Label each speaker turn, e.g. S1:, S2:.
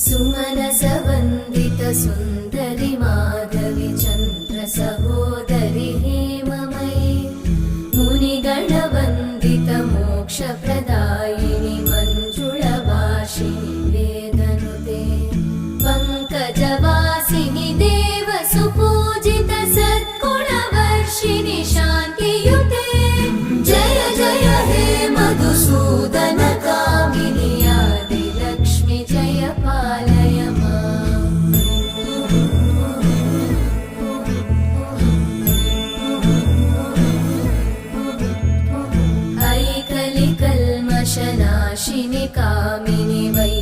S1: सुमनसवन्दित सुन्दरि माधवि चन्द्र सहोदरि हेममयि मुनिगणवन्दित मोक्षप्रदायिनि मञ्जुळभाषिणि वेदनुते पङ्कजवासिनि देवसुपूजित सद्गुणवर्षिणि शान्तियुते जय जय हे मधुसूदन कामिनि आदिलक्ष्मि जय पालय माम्। ऐकलिकल्मषनाशिनि कामिनि वै